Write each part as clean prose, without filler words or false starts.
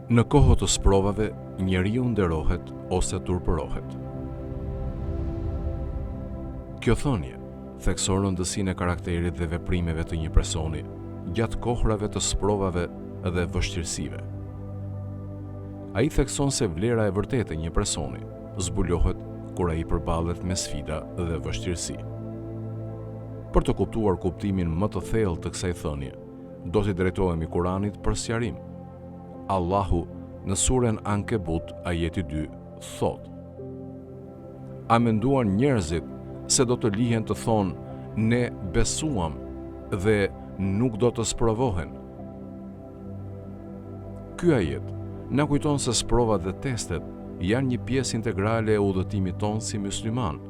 Në kohë të sprovave, njeriu nderohet ose turpërohet. Kjo thënie thekson rëndësinë e karakterit dhe veprimeve të një personi gjatë kohrave të sprovave dhe vështirësive. Ai thekson se vlera e vërtetë e një personi zbulohet kur ai përballet me sfida dhe vështirësi. Për të kuptuar kuptimin më të thellë të kësaj thënie, do t'i drejtohemi Kuranit për sqarim. Allahu në suren Ankebut ajeti 2 thot: A menduan njerëzit se do të lihen të thonë ne besuam dhe nuk do të sprovohen? Ky ajet na kujton se sprovat dhe testet janë një pjesë integrale e udhëtimit tonë si musliman.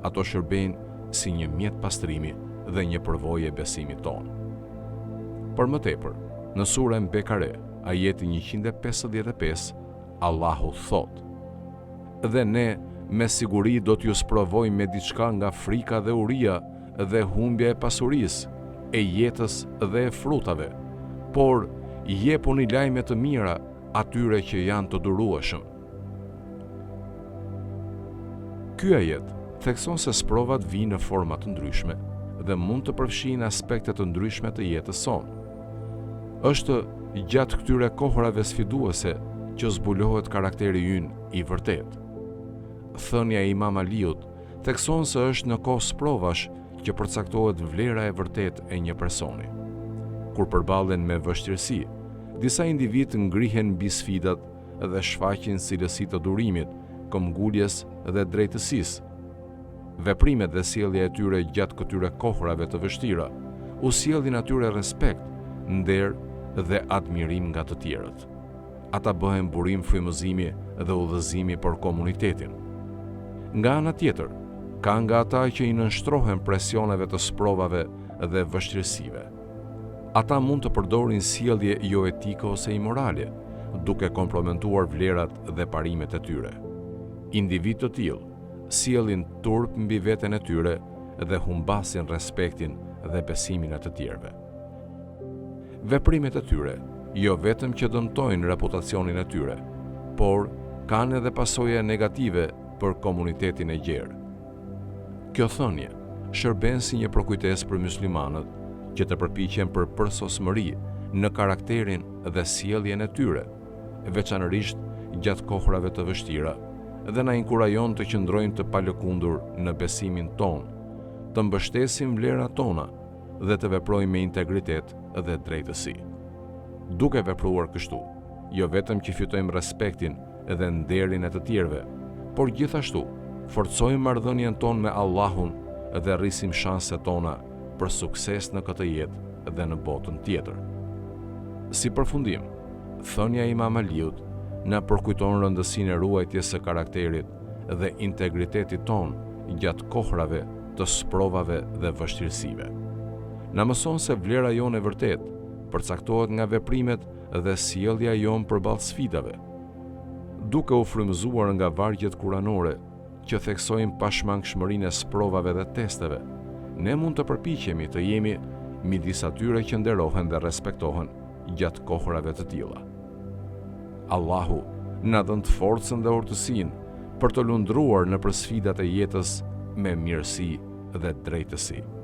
Ato shërbejnë si një mjet pastrimi dhe një përvojë e besimit tonë. Për më tepër, në surën Bekare, ajeti 155, Allahu thot: Dhe ne me siguri do t'ju sprovojmë me diçka nga frika dhe uria dhe humbja e pasurisë, e jetës dhe e frutave, por jepuni lajme të mira atyre që janë të durueshëm. Ky ajet thekson se sprovat vijnë në forma të ndryshme dhe mund të përfshijnë aspekte të ndryshme të jetës sonë. Është gjatë këtyre kohrave sfiduese që zbulohet karakteri ynë i vërtet. Thënia e Imam Aliut thekson se është në kohë sprovash që përcaktohet vlera e vërtet e një personi. Kur përballen me vështirësi, disa individ ngrihen mbi sfidat dhe shfaqin cilësi të durimit, këmbguljes dhe drejtësisë. Veprimet dhe sjellja e tyre gjatë këtyre kohrave të vështira u sjellin atyre respekt, nder dhe admirim nga të tjerët. Ata bëhen burim frymëzimi dhe udhëzimi për komunitetin. Nga ana tjetër, ka nga ata që i nënshtrohen presioneve të sprovave dhe vështirësive. Ata mund të përdorin sjellje jo etike ose imorale, duke komprometuar vlerat dhe parimet e tyre. Individ të tillë sjellin turp mbi veten e tyre dhe humbasin respektin dhe besimin e të tjerëve. Veprimet e tyre jo vetëm që dëmtojnë reputacionin e tyre, por kanë edhe pasoja negative për komunitetin e gjerë. Kjo thënie shërben si një përkujtesë për muslimanët që të përpiqen për përsosmëri në karakterin dhe sjelljen e tyre, veçanërisht gjatë kohrave të vështira, dhe na inkurajon të qëndrojmë të palëkundur në besimin tonë, të mbështesim vlerat tona dhe të veprojmë me integritet dhe drejtësi. Duke vepruar kështu, jo vetëm që fitojmë respektin dhe nderin e të tjerëve, por gjithashtu forcojmë marrëdhënien tonë me Allahun dhe rrisim shanset tona për sukses në këtë jetë dhe në botën tjetër. Si përfundim, thënia e Imam Aliut na përkujton rëndësinë e ruajtjes së karakterit dhe integritetit tonë gjatë kohrave të sprovave dhe vështirësive. Na mëson se vlera jonë e vërtet përcaktohet nga veprimet dhe sjellja jonë përballë sfidave. Duke u frymëzuar nga vargjet kuranore që theksojnë pashmangshmërinë e sprovave dhe testeve, ne mund të përpiqemi të jemi midis atyre që nderohen dhe respektohen gjatë kohrave të tilla. Allahu na dhën të forcën dhe urtësinë për të lundruar nëpër sfidat e jetës me mirësi dhe drejtësi.